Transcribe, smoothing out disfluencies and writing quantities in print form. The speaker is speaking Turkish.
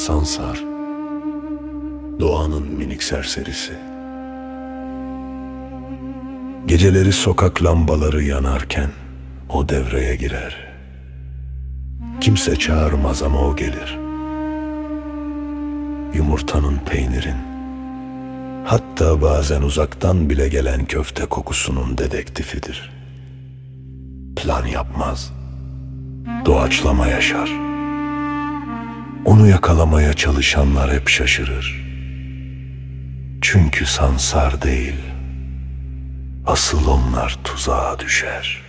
Sansar, doğanın minik serserisi. Geceleri sokak lambaları yanarken o devreye girer. Kimse çağırmaz ama o gelir. Yumurtanın, peynirin, hatta bazen uzaktan bile gelen köfte kokusunun dedektifidir. Plan yapmaz, doğaçlama yaşar. Onu yakalamaya çalışanlar hep şaşırır. Çünkü Sansar değil, asıl onlar tuzağa düşer.